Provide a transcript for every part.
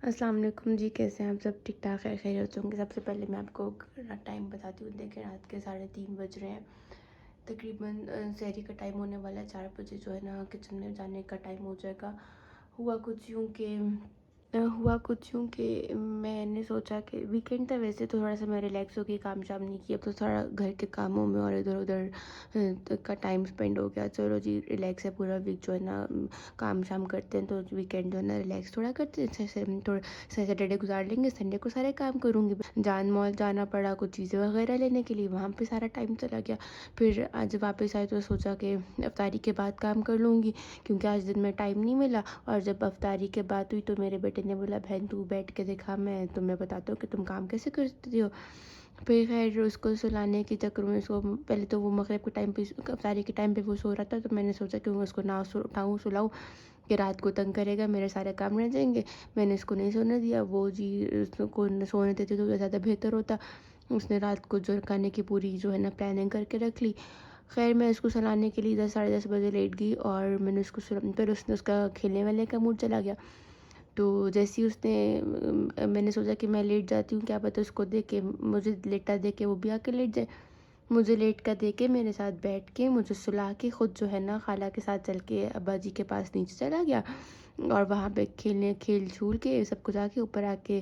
अस्सलाम वालेकुम जी, कैसे हैं आप सब? ठीक ठाक है, खैरियत से होंगे। सबसे पहले मैं आपको टाइम बताती हूँ। देखें, रात के 3:30 बज रहे हैं तकरीबन। सहरी का टाइम होने वाला है। 4 बजे जो है ना किचन में जाने का टाइम हो जाएगा। हुआ कुछ यूँ कि मैंने सोचा कि वीकेंड था, वैसे तो थोड़ा सा मैं रिलैक्स हो गई, काम शाम नहीं किया। अब तो थोड़ा घर के कामों में और इधर उधर का टाइम स्पेंड हो गया। चलो जी, रिलैक्स है पूरा वीक जो है ना, काम शाम करते हैं तो वीकेंड जो है ना रिलैक्स थोड़ा करते हैं। थोड़ा सैटरडे गुजार लेंगे, संडे को सारे काम करूँगी। मॉल जाना पड़ा कुछ चीज़ें वगैरह लेने के लिए, वहाँ पे सारा टाइम चला गया। फिर आज वापस आए तो सोचा कि अफ्तारी के बाद काम कर लूँगी, क्योंकि आज दिन में टाइम नहीं मिला। और जब अफ्तारी के बात हुई तो मेरे बेटे ने बोला, बहन तू बैठ के दिखा, मैं तुम्हें बताता हूँ कि तुम काम कैसे करती हो। फिर खैर उसको सुलाने के चक्कर में, उसको पहले तो वो मगरिब के टाइम पे, अफ्तारी के टाइम पे वो सो रहा था, तो मैंने सोचा कि मैं उसको ना उठाऊँ सुलाऊँ कि रात को तंग करेगा, मेरे सारे काम रह जाएंगे। मैंने इसको नहीं सोने दिया। वो जी उसको सोने देते तो ज़्यादा बेहतर होता। उसने रात को जो खाने की पूरी जो है ना प्लानिंग करके रख ली। खैर मैं उसको सुलाने के लिए 10 साढ़े 10 बजे लेट गई, और मैंने उसको फिर उसने उसका खेलने वाले का मूड चला गया। तो जैसे ही मैंने सोचा कि मैं लेट जाती हूँ, क्या पता उसको देख के, मुझे लेटा देख के वो भी आके लेट जाए। मुझे लेट कर दे के मेरे साथ बैठ के मुझे सुला के खुद जो है ना खाला के साथ चल के अब्बा जी के पास नीचे चला गया, और वहाँ पे खेल छूल के सब कुछ आके ऊपर आके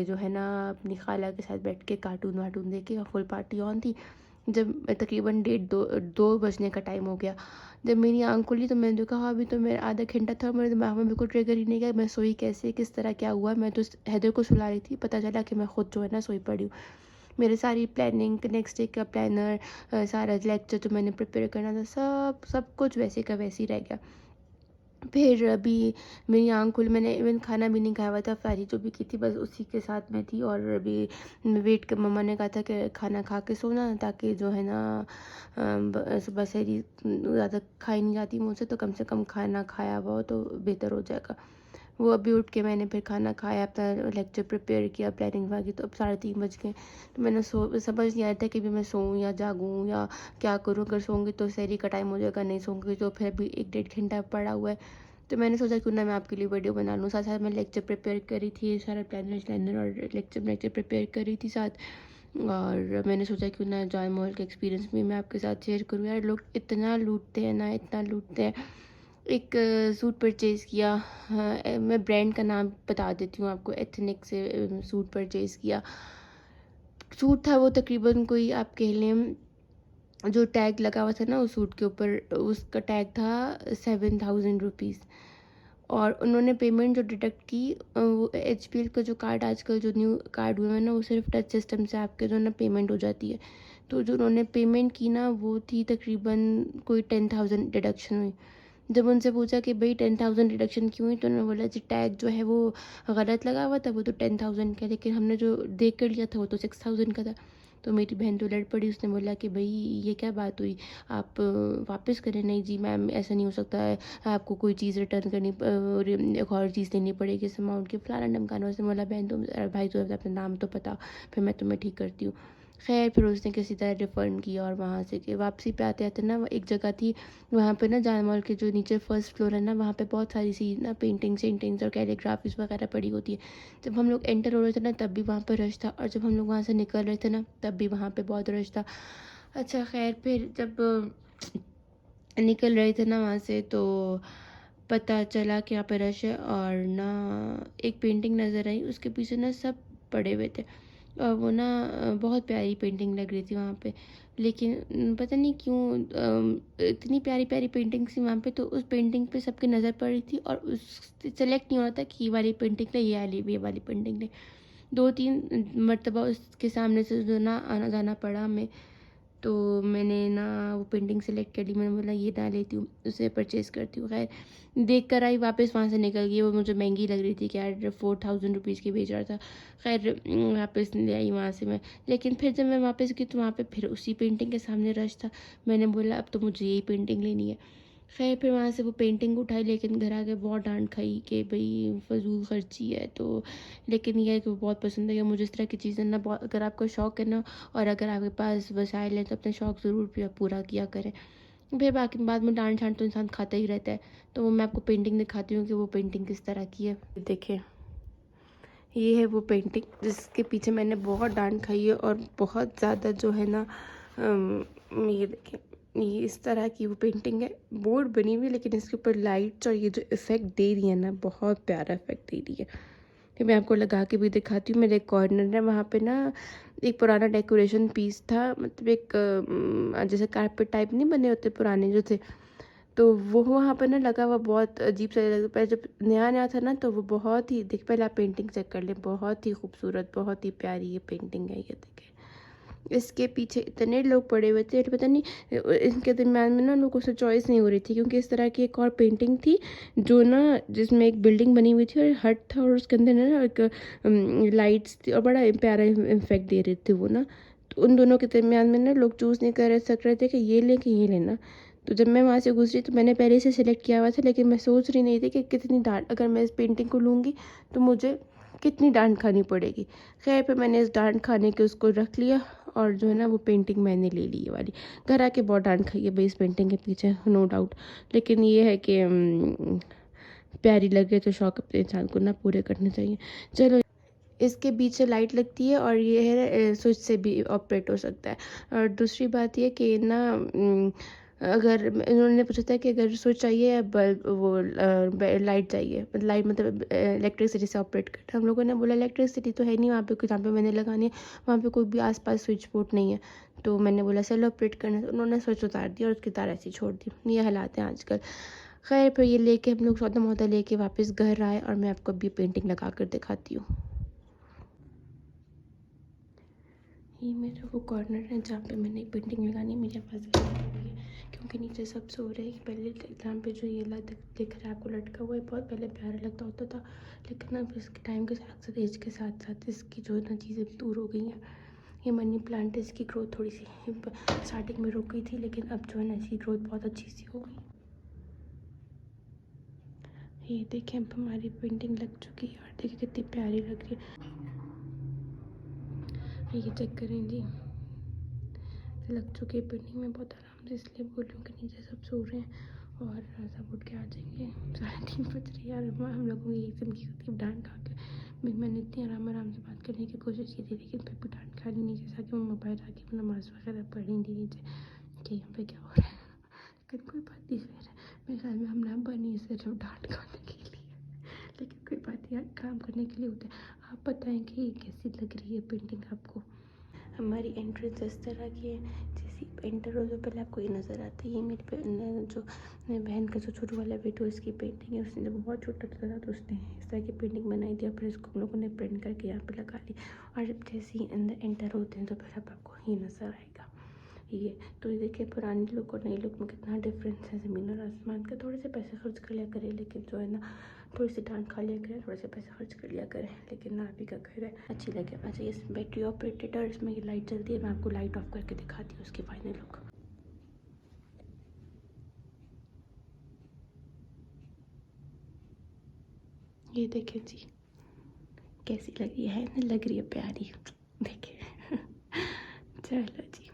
जो है ना अपनी खाला के साथ बैठ के कार्टून वार्टून देख के फुल पार्टी ऑन थी। जब तकरीबन 1:30 2 बजने का टाइम हो गया, जब मेरी आँख खुली तो मैंने देखा, हाँ अभी तो मेरा आधा घंटा था, मेरे दिमाग में बिल्कुल ट्रिगर ही नहीं गया मैं सोई कैसे, किस तरह, क्या हुआ। मैं तो हैदर को सुला रही थी, पता चला कि मैं खुद जो है ना सोई पड़ी हूँ। मेरी सारी प्लानिंग, नेक्स्ट डे का प्लानर, सारा लेक्चर जो मैंने प्रिपेयर करना था, सब सब कुछ वैसे का वैसे ही रह गया। फिर अभी मेरी आँख खुली, मैंने इवन खाना भी नहीं खाया हुआ था। अफ्तारी जो भी की थी बस उसी के साथ में थी, और अभी वेट कर, मम्मा ने कहा था कि खाना खा के सोना, ताकि जो है ना सुबह सहरी ज़्यादा खाई नहीं जाती मुझसे, तो कम से कम खाना खाया हुआ हो तो बेहतर हो जाएगा। वो अभी उठ के मैंने फिर खाना खाया, अपना लेक्चर प्रिपेयर किया, प्लानिंग वगैरह की, तो अब 3:30 बज गए। तो मैंने समझ नहीं आया था कि भी मैं सोऊं या जागूं या क्या करूं। अगर सोऊंगी तो सहरी का टाइम हो जाएगा, नहीं सोऊंगी तो फिर भी 1 डेढ़ घंटा पड़ा हुआ है। तो मैंने सोचा क्यों ना मैं आपके लिए वीडियो बना लूँ। साथ साथ मैं लेक्चर प्रिपेयर करी थी, सारा प्लानर और लेक्चर प्रिपेयर करी थी साथ। और मैंने सोचा क्यों ना जॉय मॉल का एक्सपीरियंस भी मैं आपके साथ शेयर करूँ। यार लोग इतना लूटते हैं ना, इतना लूटते हैं। एक सूट परचेज़ किया। हाँ, मैं ब्रांड का नाम बता देती हूँ आपको, एथनिक से सूट परचेज़ किया। सूट था वो तकरीबन कोई आप कह लें, जो टैग लगा हुआ था ना उस सूट के ऊपर, उसका टैग था 7,000 रुपीज़। और उन्होंने पेमेंट जो डिडक्ट की, वो एचपीएल का जो कार्ड, आजकल जो न्यू कार्ड हुए हैं ना, वो सिर्फ टच सिस्टम से आपके जो है ना पेमेंट हो जाती है। तो जो उन्होंने पेमेंट की ना, वो थी तकरीबन कोई 10,000 डिडक्शन हुई। जब उनसे पूछा कि भाई 10,000 डिडक्शन क्यों हुई, तो उन्होंने बोला जी टैग जो है वो गलत लगा हुआ था, वो तो 10,000 का, लेकिन हमने जो देख कर लिया था वो तो 6,000 का था। तो मेरी बहन तो लड़ पड़ी, उसने बोला कि भाई ये क्या बात हुई, आप वापस करें। नहीं जी मैम, ऐसा नहीं हो सकता है, आपको कोई चीज़ रिटर्न करनी और एक और चीज़ देनी पड़ेगी इस अमाउंट की, फलाना ढमकाना। उसने बोला बहन तुम, भाई तो अपना नाम तो पता, फिर मैं तुम्हें ठीक करती हूँ। खैर फिर उसने किसी तरह रिफ़ंड किया, और वहाँ से कि वापसी पे आते आते ना एक जगह थी, वहाँ पे ना जान मॉल के जो नीचे फर्स्ट फ्लोर है ना, वहाँ पे बहुत सारी सी ना पेंटिंग्स और कैलीग्राफीज वगैरह पड़ी होती है। जब हम लोग एंटर हो रहे थे ना तब भी वहाँ पर रश था, और जब हम लोग वहाँ से निकल रहे थे ना तब भी वहाँ पे बहुत रश था। अच्छा खैर फिर जब निकल रहे थे ना वहाँ से, तो पता चला कि यहाँ पे रश है, और ना एक पेंटिंग नज़र आई, उसके पीछे ना सब पड़े हुए थे। और वो ना बहुत प्यारी पेंटिंग लग रही थी वहाँ पे। लेकिन पता नहीं क्यों इतनी प्यारी प्यारी पेंटिंग थी वहाँ पे, तो उस पेंटिंग पे सबकी नज़र पड़ रही थी, और उस सेलेक्ट नहीं हो रहा था कि ये वाली पेंटिंग ले, ये वाली पेंटिंग ले। 2-3 मरतबा उसके सामने से जो ना आना जाना पड़ा हमें। तो मैंने ना वो पेंटिंग सेलेक्ट कर ली, मैंने बोला ये ना लेती हूँ, उसे परचेज़ करती हूँ। खैर देख कर आई, वापस वहाँ से निकल गई। वो मुझे महंगी लग रही थी कि यार 4,000 रुपीज़ की बेच रहा था। खैर वापस ले आई वहाँ से मैं। लेकिन फिर जब मैं वापस गई तो वहाँ पे फिर उसी पेंटिंग के सामने रश था। मैंने बोला अब तो मुझे यही पेंटिंग लेनी है। खैर फिर वहाँ से वो पेंटिंग उठाई, लेकिन घर आके बहुत डांट खाई कि भाई फजूल खर्ची है। तो लेकिन यह है कि वो बहुत पसंद है, या मुझे इस तरह की चीज़ें ना बहुत, अगर आपका शौक़ है ना और अगर आपके पास वसाइल हैं तो अपने शौक़ ज़रूर पूरा किया करें। फिर बाकी बाद में डांट छांट तो इंसान खाता ही रहता है। तो वो मैं आपको पेंटिंग दिखाती हूँ कि वो पेंटिंग किस तरह की है, देखें। ये है वो पेंटिंग जिसके पीछे मैंने बहुत डांट खाई है और बहुत ज़्यादा जो है ना ये देखें, ये इस तरह की वो पेंटिंग है, बोर्ड बनी हुई है लेकिन इसके ऊपर लाइट्स और ये जो इफ़ेक्ट दे रही है ना, बहुत प्यारा इफेक्ट दे रही है। तो मैं आपको लगा के भी दिखाती हूँ। मेरे कॉर्नर है वहाँ पे ना एक पुराना डेकोरेशन पीस था, मतलब एक जैसे कारपेट टाइप नहीं बने होते पुराने जो थे, तो वो वहाँ पर ना लगा हुआ, बहुत अजीब सा लगा। पहले जब नया नया था ना तो वो बहुत ही, देख पहले आप पेंटिंग चेक कर लें, बहुत ही खूबसूरत, बहुत ही प्यारी ये पेंटिंग है। ये देखें, इसके पीछे इतने लोग पड़े हुए थे, पता नहीं इनके दरम्यान में ना लोगों से चॉइस नहीं हो रही थी, क्योंकि इस तरह की एक और पेंटिंग थी जो ना जिसमें एक बिल्डिंग बनी हुई थी और हट था और उसके अंदर ना एक लाइट्स थी और बड़ा प्यारा इफेक्ट दे रहे थे वो ना। तो उन दोनों के दरम्यान में ना लोग चूज़ नहीं कर सक रहे थे कि ये लें कि ये लेना। तो जब मैं वहाँ से गुजरी तो मैंने पहले से सिलेक्ट किया हुआ था, लेकिन मैं सोच रही नहीं थी कि कितनी डांट, अगर मैं इस पेंटिंग को लूँगी तो मुझे कितनी डांट खानी पड़ेगी। खैर फिर मैंने इस डांट खाने के उसको रख लिया और जो है ना वो पेंटिंग मैंने ले ली ये वाली। घर आके बहुत डांट खाई है भाई इस पेंटिंग के पीछे, नो डाउट, लेकिन ये है कि प्यारी लगे तो शौक अपने इंसान को ना पूरे करने चाहिए। चलो, इसके पीछे लाइट लगती है और ये है स्विच से भी ऑपरेट हो सकता है। और दूसरी बात ये कि ना अगर इन्होंने पूछा था कि अगर स्विच चाहिए या बल्ब वो लाइट चाहिए, लाइट मतलब इलेक्ट्रिसिटी से ऑपरेट करता है। हम लोगों ने बोला इलेक्ट्रिसिटी तो है नहीं वहाँ पे, जहाँ पे मैंने लगानी है वहाँ पे कोई भी आसपास स्विच बोर्ड नहीं है। तो मैंने बोला सेल ऑपरेट करना, तो उन्होंने स्विच उतार दिया और उसकी तार ऐसी छोड़ दी। ये हालात हैं आजकल। खैर फिर ये लेके हम लोग सौदा मौदा लेके वापस घर आए और मैं आपको अभी पेंटिंग लगा कर दिखाती हूँ। ये मेरा वो कॉर्नर है जहाँ पे मैंने एक पेंटिंग लगानी, मेरे पास हुई है क्योंकि नीचे सब सो रहे हैं। पहले एग्जाम पे जो ये दिख रहा है आपको लटका हुआ है, बहुत पहले प्यारा लगता होता था, लेकिन अब इसके टाइम के साथ साथ, एज के साथ साथ इसकी जो है ना चीज़ें दूर हो गई हैं। ये मनी प्लांट है, इसकी ग्रोथ थोड़ी सी स्टार्टिंग में रुक गई थी, लेकिन अब जो है ना इसकी ग्रोथ बहुत अच्छी सी हो गई। ये देखें अब हमारी पेंटिंग लग चुकी है और देखिए कितनी प्यारी लग रही है। ये चेक करें जी, लग चुकी है पेंटिंग में बहुत आराम से, इसलिए बोल रही हूँ कि नीचे सब सो रहे हैं और सब उठ के आ जाएंगे। 3:30 बज रही है और हम लोगों ने एकदम की होती डांट खा के, मैंने इतनी आराम से बात करने की कोशिश की थी, लेकिन फिर भी डांट खा ली नीचे से आके। मम्मा बाहर आके अपना नमाज़ वगैरह पढ़ रही थी नीचे कि यहाँ पे क्या हो रहा है। लेकिन कोई बात नहीं, फिर मेरे ख्याल में हम ना बनी सिर्फ डांट खाने के लिए, लेकिन कोई बात नहीं, काम करने के लिए होता है। आप बताएं कि कैसी लग रही है पेंटिंग आपको। हमारी एंट्रेंस इस तरह की है, जैसे एंटर हो तो पहले आपको ये नज़र आता है। ये मेरी जो बहन का जो छोटू वाला बेटो, इसकी पेंटिंग है। उसने जब बहुत छोटा था तो उसने इस तरह की पेंटिंग बनाई थी, और फिर इसको हम लोगों ने प्रिंट करके यहाँ पे लगा ली। और जब जैसे ही अंदर एंटर होते हैं तो फिर अब आपको ये नज़र आएगा। ये तो ये देखिए पुरानी लुक और नई लुक में कितना डिफरेंस है, ज़मीन और आसमान का। थोड़े से पैसे खर्च कर लिया करें, लेकिन जो है ना थोड़ी सी डांट खा लिया करें, थोड़े से पैसे खर्च कर लिया करें, लेकिन ना आप ही का घर है, अच्छी लगे। अच्छा, ये बैटरी ऑपरेटेड और इसमें ये लाइट चलती है। मैं आपको लाइट ऑफ करके दिखाती हूँ उसकी फाइनल लुक। ये देखें जी, कैसी लग रही है ना, लग रही है प्यारी, देखिए। चलो जी,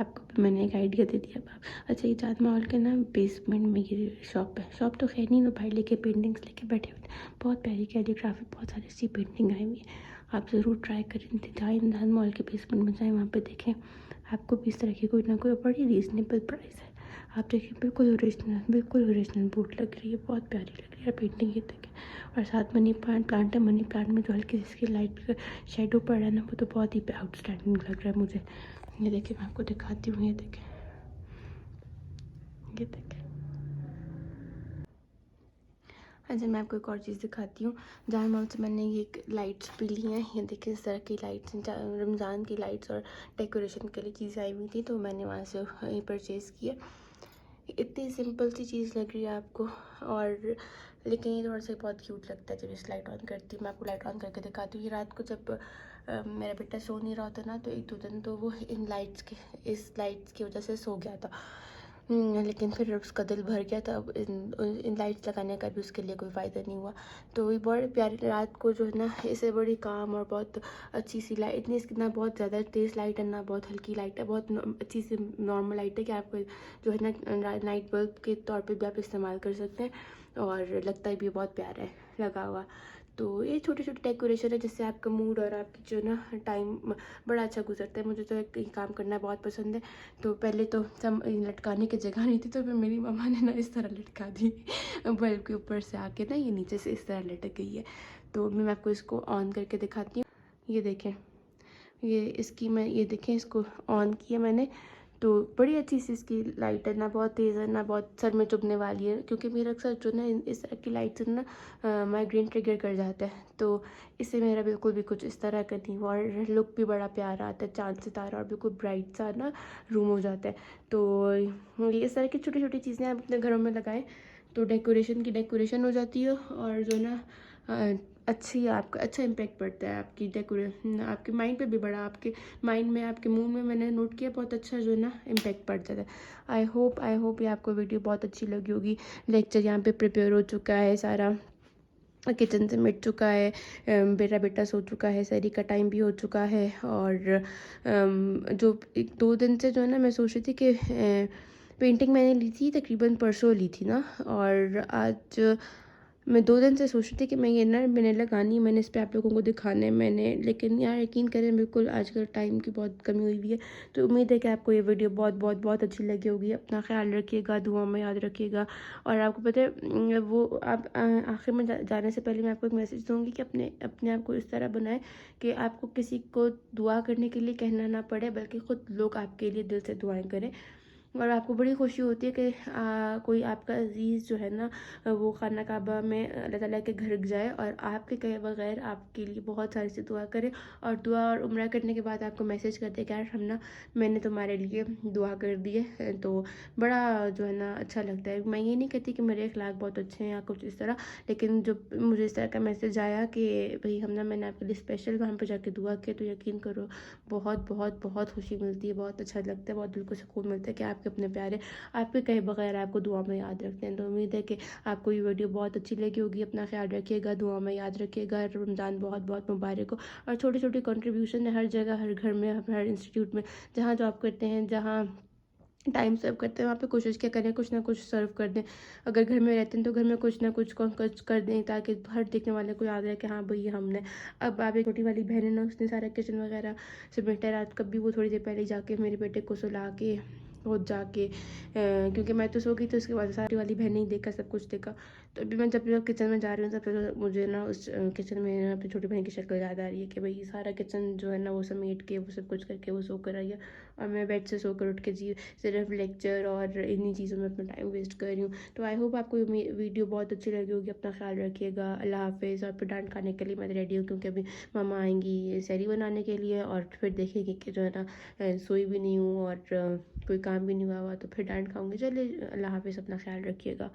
आपको भी मैंने एक आइडिया दे दिया अब आप। अच्छा, ये चाँद महल के ना बेसमेंट में ये शॉप है। शॉप तो खैर नहीं, भाई लेके पेंटिंग्स लेके बैठे हुए थे। बहुत प्यारी कैलीग्राफी, बहुत सारी सी पेंटिंग आई हुई है। आप ज़रूर ट्राई करें, जाए चाँद महल के बेसमेंट में जाएँ, वहाँ पे देखें, आपको भी इस तरह की कोई ना कोई बड़ी रीज़नेबल प्राइस है। आप देखिए, बिल्कुल ओरिजिनल बुक लग रही है, बहुत प्यारी लग रही है पेंटिंग। ये देखें, और साथ मनी प्लांट है। मनी प्लांट में जो हल्की जिसकी लाइट का शेडो पड़ रहा है ना, वो तो बहुत ही आउटस्टैंडिंग लग रहा है मुझे। ये देखिए, मैं आपको दिखाती हूँ। ये देखें, ये देखें। अच्छा, मैं आपको एक और चीज़ दिखाती हूँ। जहाँ मॉल से मैंने ये लाइट्स भी ली हैं। ये देखिए, इस तरह की लाइट्स, रमज़ान की लाइट्स और डेकोरेशन के लिए चीज़ें आई हुई थी, तो मैंने वहाँ से ये परचेज़ किया। इतनी सिंपल सी चीज़ लग रही है आपको, और लेकिन ये थोड़ा सा बहुत क्यूट लगता है जब इस लाइट ऑन करती हूँ। मैं आपको लाइट ऑन करके दिखाती हूँ। ये रात को जब मेरा बेटा सो नहीं रहा होता ना, तो 1-2 दिन तो वो इस लाइट्स की वजह से सो गया था। लेकिन फिर उसका दिल भर गया था। अब इन लाइट्स लगाने का भी उसके लिए कोई फ़ायदा नहीं हुआ। तो ये बड़ी प्यारी रात को जो है ना, इसे बड़ी काम और बहुत अच्छी सी लाइट, इतनी इसकी ना बहुत ज़्यादा तेज़ लाइट है ना बहुत हल्की लाइट है, बहुत अच्छी सी नॉर्मल लाइट है कि आपको जो है ना नाइट बल्ब के तौर पे भी आप इस्तेमाल कर सकते हैं, और लगता भी बहुत प्यारा है लगा हुआ। तो ये छोटे-छोटे डेकोरेशन है जिससे आपका मूड और आपकी जो ना टाइम बड़ा अच्छा गुजरता है। मुझे तो एक ये काम करना बहुत पसंद है। तो पहले तो सम लटकाने की जगह नहीं थी, तो फिर मेरी मम्मा ने ना इस तरह लटका दी बल्ब के ऊपर से आके ना ये नीचे से इस तरह लटक गई है। तो मैं आपको इसको ऑन करके दिखाती हूँ। ये देखें, ये देखें, इसको ऑन किया मैंने, तो बड़ी अच्छी सी इसकी लाइट है, ना बहुत तेज़ है ना बहुत सर में चुभने वाली है, क्योंकि मेरा अक्सर जो ना इस तरह की लाइट से ना माइग्रेन ट्रिगर कर जाता है। तो इससे मेरा बिल्कुल भी कुछ इस तरह का नहीं हुआ और लुक भी बड़ा प्यारा आता है, चाँद सितारा और बिल्कुल ब्राइट सा ना रूम हो जाता है। तो ये इस तरह की छोटी छोटी चीज़ें आप अपने घरों में लगाएं तो डेकोरेशन की डेकोरेशन हो जाती है, और जो ना अच्छी आपका अच्छा इम्पैक्ट पड़ता है आपकी डेकोरेशन, आपके माइंड पे भी बड़ा, आपके माइंड में, आपके मूड में मैंने नोट किया बहुत अच्छा जो है ना इम्पैक्ट पड़ता है। आई होप ये आपको वीडियो बहुत अच्छी लगी होगी। लेक्चर यहाँ पे प्रिपेयर हो चुका है, सारा किचन से मिट चुका है, मेरा बेटा सो चुका है, सैरी का टाइम भी हो चुका है। और जो 1-2 दिन से जो है ना मैं सोच रही थी कि पेंटिंग मैंने ली थी तकरीबन परसों ली थी ना, और आज मैं 2 दिन से सोच रही थी कि मैं ये ना मैंने लगानी है, मैंने इस पे आप लोगों को दिखाना है मैंने, लेकिन यार यकीन करें बिल्कुल आजकल टाइम की बहुत कमी हुई हुई है। तो उम्मीद है कि आपको ये वीडियो बहुत बहुत बहुत अच्छी लगी होगी। अपना ख्याल रखिएगा, दुआ में याद रखिएगा। और आपको पता है वो आप आखिर में जाने से पहले मैं आपको एक मैसेज दूँगी कि अपने अपने आप को इस तरह बनाएं कि आपको किसी को दुआ करने के लिए कहना ना पड़े, बल्कि ख़ुद लोग आपके लिए दिल से दुआएं करें। और आपको बड़ी खुशी होती है कि कोई आपका अज़ीज़ जो है ना वो खाना काबा में अल्लाह ताला के घर जाए और आपके कहे बगैर आपके लिए बहुत सारी सी दुआ करे, और दुआ और उम्रा करने के बाद आपको मैसेज करते कि यार हम ना मैंने तुम्हारे लिए दुआ कर दी है। तो बड़ा जो है ना अच्छा लगता है। मैं ये नहीं कहती कि मेरे अखलाक बहुत अच्छे हैं या कुछ इस तरह, लेकिन जब मुझे इस तरह का मैसेज आया कि भाई हम ना मैंने आपके लिए स्पेशल वहाँ पर जाके दुआ की, तो यकीन करो बहुत बहुत बहुत खुशी मिलती है, बहुत अच्छा लगता है, बहुत दिल को सुकून मिलता है कि आपके अपने प्यारे आपके कहे बगैर आपको दुआ में याद रखते हैं। तो उम्मीद है कि आपको ये वीडियो बहुत अच्छी लगी होगी। अपना ख्याल रखिएगा, दुआ में याद रखिएगा। रमज़ान बहुत बहुत मुबारक हो। और छोटी छोटी कंट्रीब्यूशन है हर जगह, हर घर में, हर इंस्टीट्यूट में, जहाँ जॉब करते हैं, जहाँ टाइम सर्व करते हैं, वहाँ पे कोशिश क्या करें कुछ ना कुछ सर्व कर दें। अगर घर में रहते हैं तो घर में कुछ ना कुछ कर दें, ताकि हर देखने वाले को याद रहे कि हाँ भाई हमने। अब आप एक छोटी वाली बहन है ना, उसने सारा किचन वगैरह समेटा, रात कभी वो थोड़ी देर पहले जाके मेरे बेटे को सुला के खुद जाके क्योंकि मैं तो सो गई, तो उसके बाद सारी वाली बहन ने ही देखा, सब कुछ देखा। तो अभी मैं जब किचन में जा रही हूँ तब फिर मुझे ना उस किचन में अपनी छोटी बहन की शक्ल याद आ रही है कि भाई सारा किचन जो है ना वो समेट के वो सब कुछ करके वो सो कर आई है, और मैं बेड से सोकर उठ के जी सिर्फ लेक्चर और इन्हीं चीज़ों में अपना टाइम वेस्ट कर रही हूँ। तो आई होप आपको ये वीडियो बहुत अच्छी लगी होगी। अपना ख्याल रखिएगा, अल्लाह हाफिज़। और फिर डांट खाने के लिए मैं रेडी हूँ, क्योंकि अभी मामा आएंगी सैरी बनाने के लिए, और फिर देखेंगे कि जो है ना सोई भी नहीं हूँ और कोई काम भी नहीं हुआ तो फिर डांट खाऊंगी। चलिए, अल्लाह हाफिज़, अपना ख्याल रखिएगा।